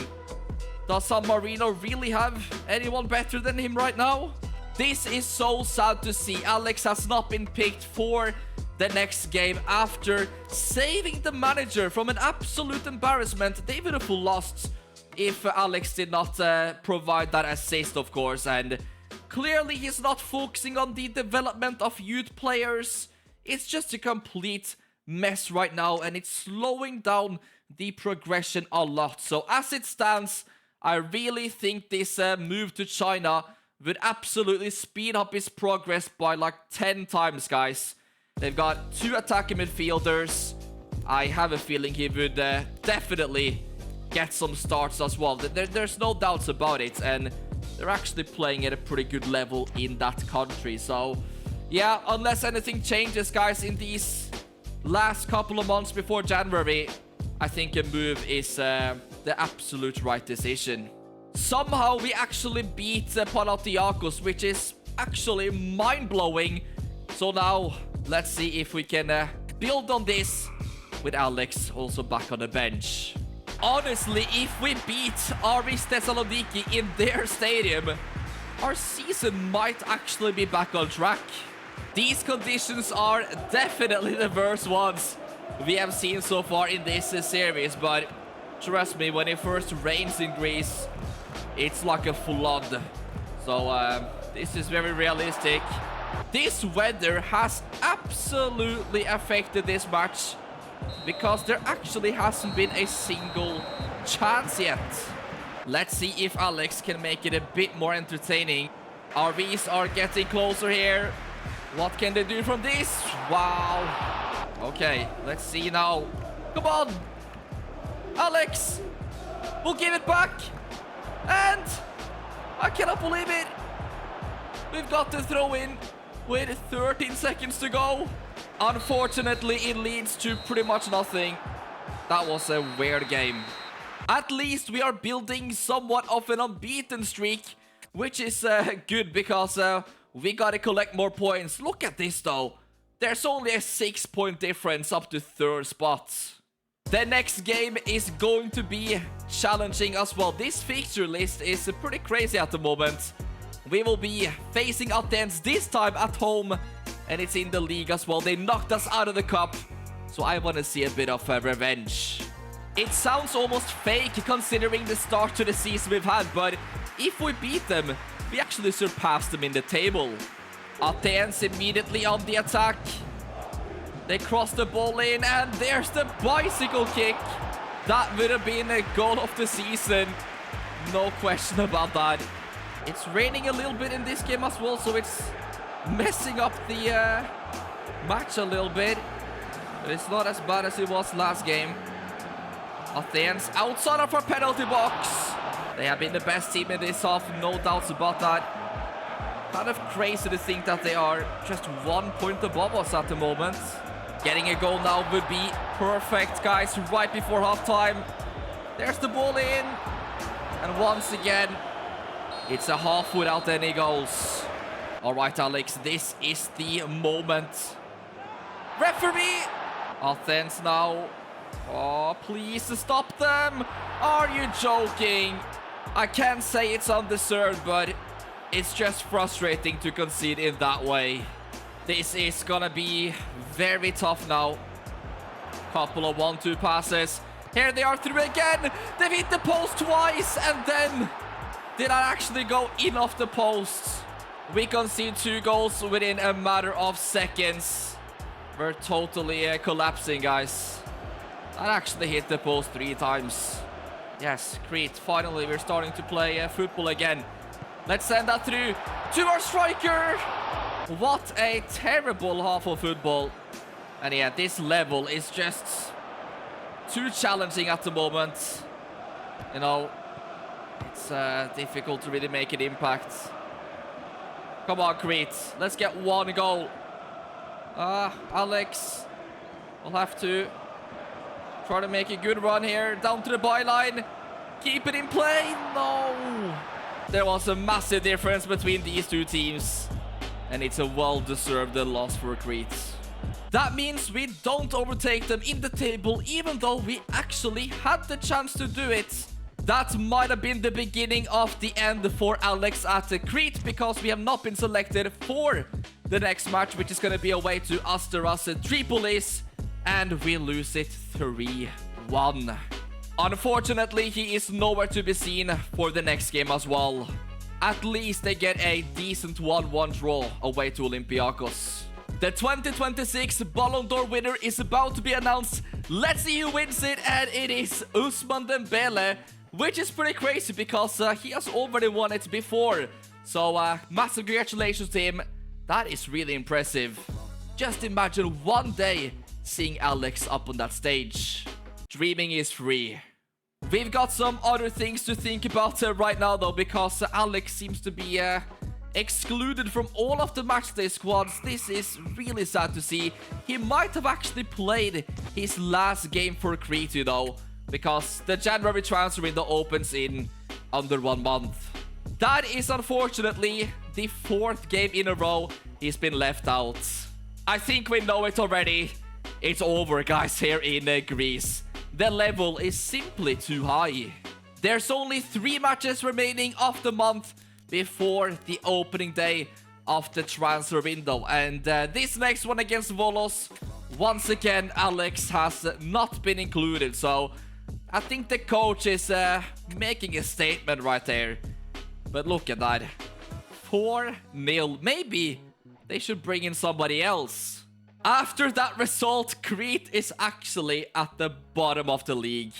Does San Marino really have anyone better than him right now? This is so sad to see. Alex has not been picked for the next game after saving the manager from an absolute embarrassment. They would have lost if Alex did not provide that assist, of course. And clearly he's not focusing on the development of youth players. It's just a complete mess right now, and it's slowing down the progression a lot. So as it stands, I really think this move to China would absolutely speed up his progress by like 10 times, guys. They've got 2 attacking midfielders. I have a feeling he would definitely get some starts as well. There's no doubts about it, and they're actually playing at a pretty good level in that country. So yeah, unless anything changes, guys, in these last couple of months before January, I think a move is the absolute right decision. Somehow we actually beat Panathinaikos, which is actually mind-blowing. So now let's see if we can build on this with Alex also back on the bench. Honestly, if we beat Aris Thessaloniki in their stadium, our season might actually be back on track. These conditions are definitely the worst ones we have seen so far in this series, but trust me, when it first rains in Greece, it's like a flood. So this is very realistic. This weather has absolutely affected this match, because there actually hasn't been a single chance yet. Let's see if Alex can make it a bit more entertaining. RVs are getting closer here. What can they do from this? Wow. Okay, let's see now. Come on. Alex. We'll give it back. And I cannot believe it. We've got the throw in with 13 seconds to go. Unfortunately, it leads to pretty much nothing. That was a weird game. At least we are building somewhat of an unbeaten streak, which is good, because we gotta collect more points. Look at this though. There's only a 6-point difference up to 3rd spot. The next game is going to be challenging as well. This fixture list is pretty crazy at the moment. We will be facing Athens, this time at home, and it's in the league as well. They knocked us out of the cup, so I want to see a bit of revenge. It sounds almost fake considering the start to the season we've had, but if we beat them, we actually surpassed them in the table. Athens immediately on the attack. They cross the ball in, and there's the bicycle kick. That would have been a goal of the season. No question about that. It's raining a little bit in this game as well, so it's messing up the match a little bit. But it's not as bad as it was last game. Athens outside of our penalty box. They have been the best team in this half, no doubts about that. Kind of crazy to think that they are just 1 point above us at the moment. Getting a goal now would be perfect, guys, right before halftime. There's the ball in. And once again, it's a half without any goals. All right, Alex, this is the moment. Referee! Athens now. Oh, please stop them. Are you joking? I can't say it's undeserved, but it's just frustrating to concede in that way. This is gonna be very tough now. Couple of 1-2 passes. Here they are through again. They've hit the post twice, and then did I actually go in off the post? We concede 2 goals within a matter of seconds. We're totally collapsing, guys. That actually hit the post 3 times. Yes, Creit, finally we're starting to play football again. Let's send that through to our striker. What a terrible half of football. And yeah, this level is just too challenging at the moment. You know, it's difficult to really make an impact. Come on, Creit. Let's get 1 goal. Alex will have to try to make a good run here. Down to the byline. Keep it in play. No. There was a massive difference between these 2 teams. And it's a well-deserved loss for Creit. That means we don't overtake them in the table, even though we actually had the chance to do it. That might have been the beginning of the end for Alex at Creit, because we have not been selected for the next match, which is going to be away to Asteras Tripolis, and we lose it 3-1. Unfortunately, he is nowhere to be seen for the next game as well. At least they get a decent 1-1 draw away to Olympiacos. The 2026 Ballon d'Or winner is about to be announced. Let's see who wins it, and it is Ousmane Dembele, which is pretty crazy because he has already won it before. So massive congratulations to him. That is really impressive. Just imagine one day seeing Alex up on that stage. Dreaming is free. We've got some other things to think about right now though, because Alex seems to be excluded from all of the matchday squads. This is really sad to see. He might have actually played his last game for Creit though, because the January transfer window opens in under 1 month. That is unfortunately the 4th game in a row he's been left out. I think we know it already. It's over, guys, here in Greece. The level is simply too high. There's only 3 matches remaining of the month before the opening day of the transfer window. And this next one against Volos, once again, Alex has not been included. So I think the coach is making a statement right there. But look at that. 4-0. Maybe they should bring in somebody else. After that result, Creit is actually at the bottom of the league.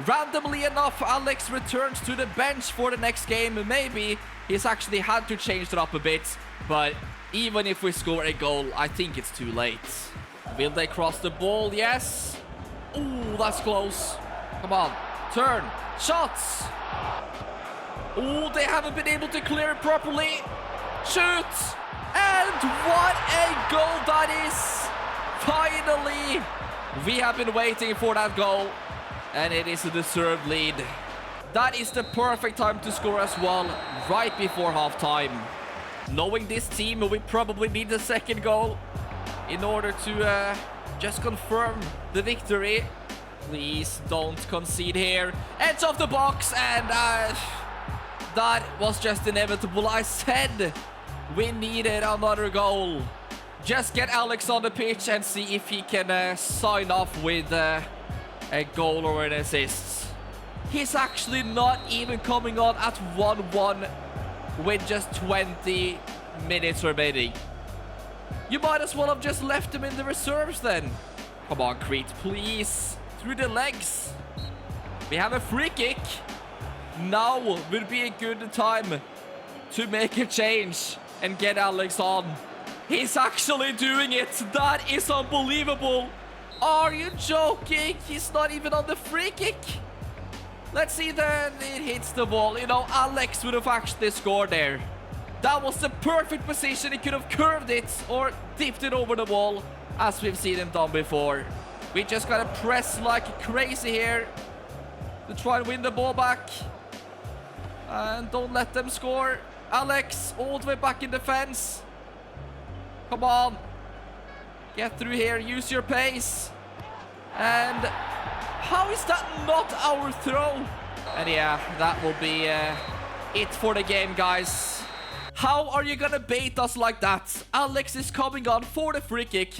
Randomly enough, Alex returns to the bench for the next game. Maybe he's actually had to change it up a bit. But even if we score a goal, I think it's too late. Will they cross the ball? Yes. Ooh, that's close. Come on. Turn. Shots. Ooh, they haven't been able to clear it properly. Shoot. And what a goal that is. Finally, we have been waiting for that goal. And it is a deserved lead. That is the perfect time to score as well, right before halftime. Knowing this team, we probably need the second goal in order to just confirm the victory. Please don't concede here. Edge of the box, and that was just inevitable. I said we needed another goal. Just get Alex on the pitch and see if he can sign off with a goal or an assist. He's actually not even coming on at 1-1 with just 20 minutes remaining. You might as well have just left him in the reserves then. Come on, Creit, please. Through the legs. We have a free kick. Now would be a good time to make a change and get Alex on. He's actually doing it. That is unbelievable. Are you joking? He's not even on the free kick. Let's see, then it hits the ball. You know, Alex would have actually scored there. That was the perfect position. He could have curved it or dipped it over the wall, as we've seen him done before. We just gotta press like crazy here to try and win the ball back. And don't let them score. Alex, all the way back in defense. Come on. Get through here. Use your pace. And how is that not our throw? And yeah, that will be it for the game, guys. How are you gonna bait us like that? Alex is coming on for the free kick.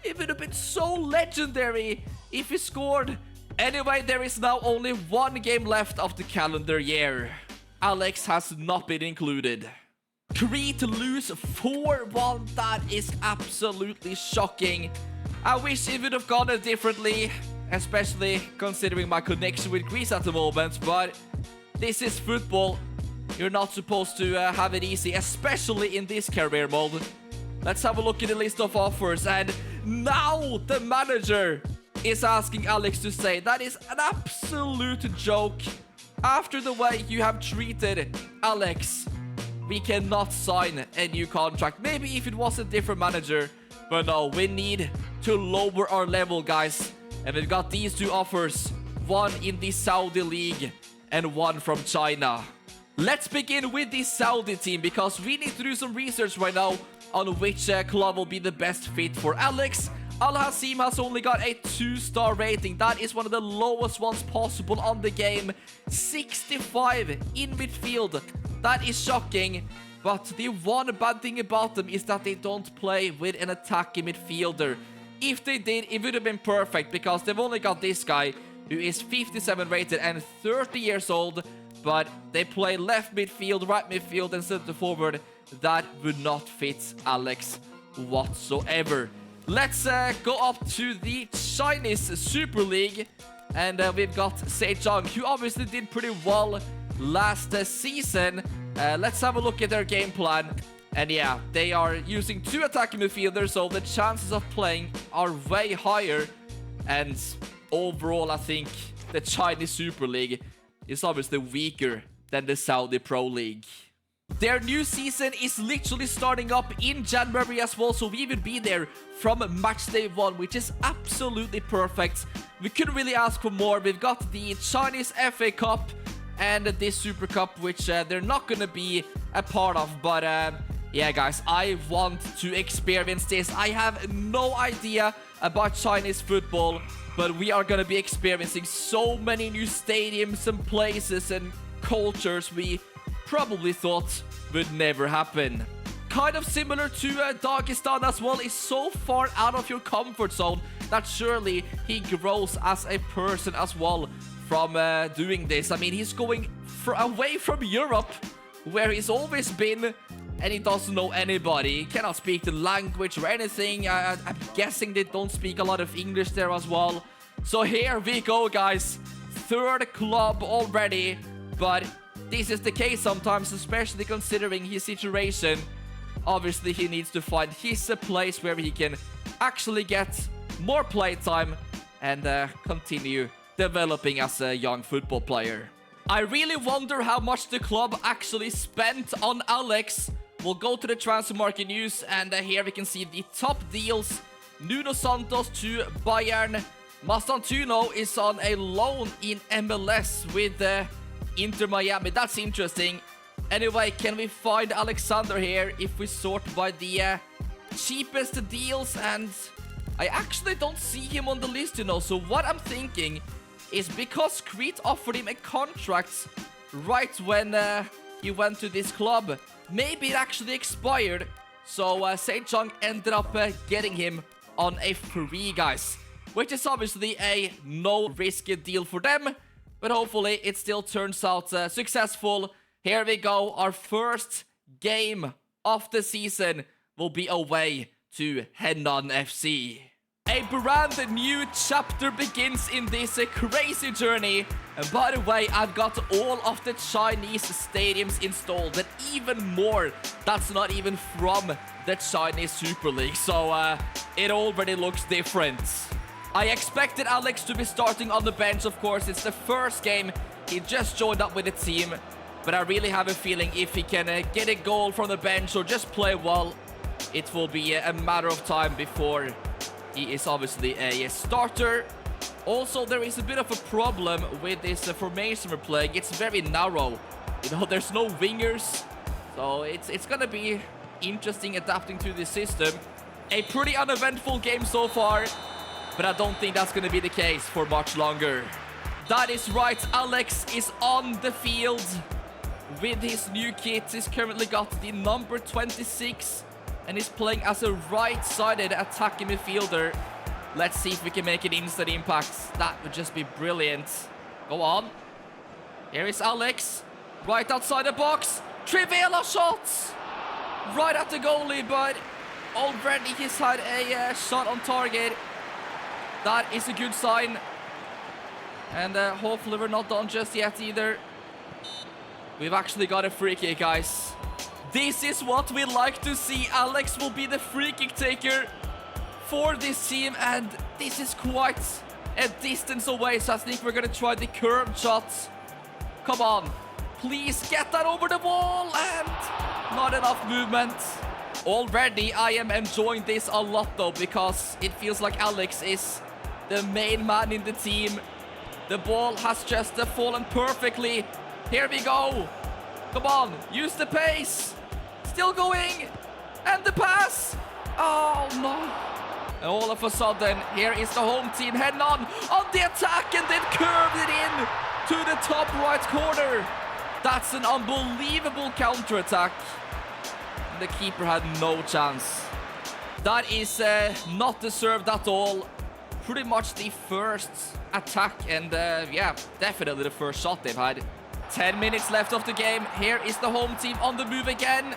It would have been so legendary if he scored. Anyway, there is now only one game left of the calendar year. Alex has not been included. Creit lose 4-1. That is absolutely shocking. I wish it would have gone differently, especially considering my connection with Greece at the moment, but this is football. You're not supposed to have it easy, especially in this career mode. Let's have a look at the list of offers, and now the manager is asking Alex to stay. That is an absolute joke. After the way you have treated Alex, we cannot sign a new contract. Maybe if it was a different manager, but no, we need to lower our level, guys. And we've got these two offers, one in the Saudi League and one from China. Let's begin with the Saudi team, because we need to do some research right now on which club will be the best fit for Alex. Al Hassim has only got a 2-star rating. That is one of the lowest ones possible on the game. 65 in midfield. That is shocking. But the one bad thing about them is that they don't play with an attacking midfielder. If they did, it would have been perfect, because they've only got this guy who is 57 rated and 30 years old. But they play left midfield, right midfield, and center forward. That would not fit Alex whatsoever. Let's go up to the Chinese Super League. And we've got Sejong, who obviously did pretty well last season. Let's have a look at their game plan. And yeah, they are using 2 attacking midfielders, so the chances of playing are way higher. And overall, I think the Chinese Super League is obviously weaker than the Saudi Pro League. Their new season is literally starting up in January as well, so we would be there from match day 1, which is absolutely perfect. We couldn't really ask for more. We've got the Chinese FA Cup and this Super Cup, which they're not going to be a part of. But yeah, guys, I want to experience this. I have no idea about Chinese football, but we are going to be experiencing so many new stadiums and places and cultures we probably thought would never happen. Kind of similar to Dagestan as well, is so far out of your comfort zone that surely he grows as a person as well from doing this. I mean, he's going away from Europe, where he's always been, and he doesn't know anybody. He cannot speak the language or anything. I'm guessing they don't speak a lot of English there as well. So here we go, guys. 3rd club already, but this is the case sometimes, especially considering his situation. Obviously, he needs to find his place where he can actually get more playtime and continue developing as a young football player. I really wonder how much the club actually spent on Alex. We'll go to the transfer market news, and here we can see the top deals. Nuno Santos to Bayern. Mastantuono is on a loan in MLS with Inter Miami. That's interesting. Anyway, can we find Alexander here if we sort by the cheapest deals? And I actually don't see him on the list, you know. So what I'm thinking is, because Creit offered him a contract right when he went to this club, maybe it actually expired. So Sejong ended up getting him on a free, guys, which is obviously a no-risk deal for them. But hopefully it still turns out successful. Here we go. Our first game of the season will be away to Henan FC. A brand new chapter begins in this crazy journey. And by the way, I've got all of the Chinese stadiums installed, and even more. That's not even from the Chinese Super League. So it already looks different. I expected Alex to be starting on the bench, of course. It's the first game. He just joined up with the team. But I really have a feeling if he can get a goal from the bench or just play well, it will be a matter of time before he is obviously a starter. Also, there is a bit of a problem with this formation we're playing. It's very narrow. You know, there's no wingers. So it's gonna be interesting adapting to this system. A pretty uneventful game so far, but I don't think that's gonna be the case for much longer. That is right, Alex is on the field with his new kit. He's currently got the number 26 and is playing as a right-sided attacking midfielder. Let's see if we can make an instant impact. That would just be brilliant. Go on. Here is Alex, right outside the box. Trivela shots! Right at the goalie, but already he's had a shot on target. That is a good sign. And hopefully we're not done just yet either. We've actually got a free kick, guys. This is what we like to see. Alex will be the free kick taker for this team. And this is quite a distance away. So I think we're going to try the curved shot. Come on. Please get that over the wall. And not enough movement. Already, I am enjoying this a lot, though, because it feels like Alex is the main man in the team. The ball has just fallen perfectly. Here we go. Come on, use the pace. Still going. And the pass. Oh, no. And all of a sudden, here is the home team heading on the attack and then curved it in to the top right corner. That's an unbelievable counter-attack. The keeper had no chance. That is not deserved at all. Pretty much the first attack and yeah, definitely the first shot they've had. 10 minutes left of the game. Here is the home team on the move again.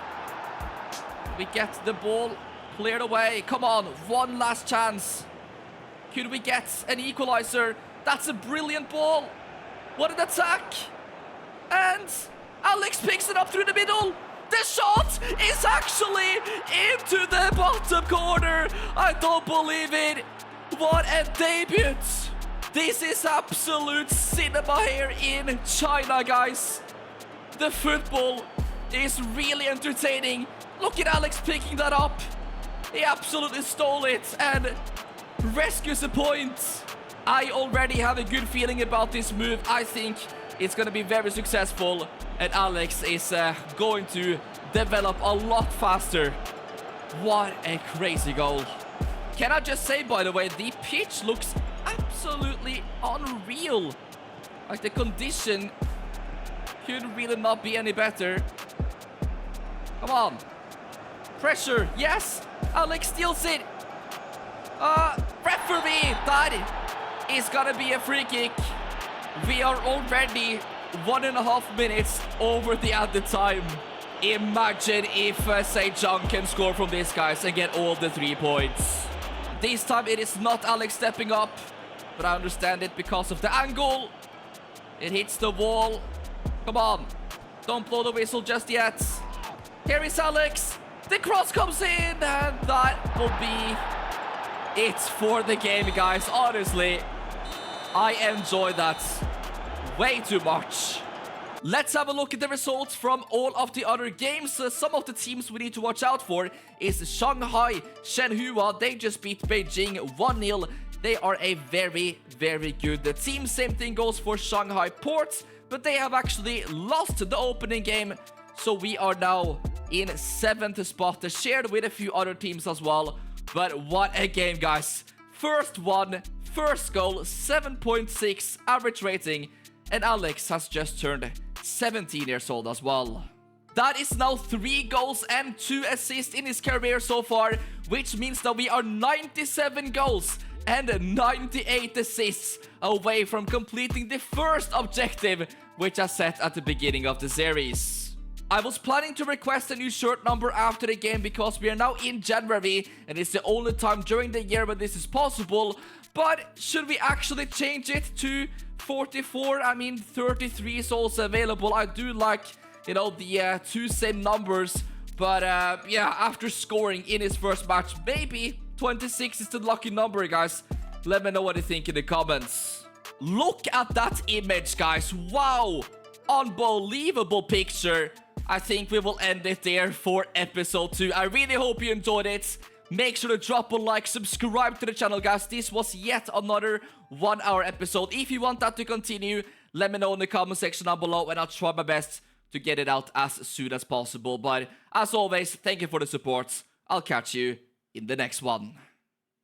We get the ball cleared away. Come on, one last chance. Could we get an equalizer? That's a brilliant ball. What an attack. And Alex picks it up through the middle. The shot is actually into the bottom corner. I don't believe it. What a debut. This is absolute cinema here in China, guys. The football is really entertaining. Look at Alex picking that up. He absolutely stole it and rescues a point. I already have a good feeling about this move. I think it's going to be very successful. And Alex is going to develop a lot faster. What a crazy goal. Can I just say, by the way, the pitch looks absolutely unreal. Like, the condition could really not be any better. Come on. Pressure. Yes. Alex steals it. Referee. That is going to be a free kick. We are already 1.5 minutes over the added time. Imagine if St. John can score from this, guys, and get all the 3 points. This time it is not Alex stepping up, but I understand it because of the angle. It hits the wall. Come on. Don't blow the whistle just yet. Here is Alex. The cross comes in, and that will be it for the game, guys. Honestly, I enjoy that way too much. Let's have a look at the results from all of the other games. Some of the teams we need to watch out for is Shanghai Shenhua. They just beat Beijing 1-0. They are a very, very good team. Same thing goes for Shanghai Ports, but they have actually lost the opening game. So we are now in 7th spot, shared with a few other teams as well. But what a game, guys. First one, first goal, 7.6 average rating. And Alex has just turned 17 years old as well. That is now 3 goals and 2 assists in his career so far, which means that we are 97 goals and 98 assists away from completing the first objective, which I set at the beginning of the series. I was planning to request a new shirt number after the game because we are now in January and it's the only time during the year when this is possible. But should we actually change it to 44? I mean, 33 is also available. I do like, you know, the 2 same numbers. But yeah, after scoring in his first match, maybe 26 is the lucky number, guys. Let me know what you think in the comments. Look at that image, guys. Wow. unbelievable picture, I think we will end it there for episode 2. I really hope you enjoyed it. Make sure to drop a like, subscribe to the channel, guys. This was yet another 1-hour episode. If you want that to continue, let me know in the comment section down below, and I'll try my best to get it out as soon as possible. But as always, thank you for the support. I'll catch you in the next one.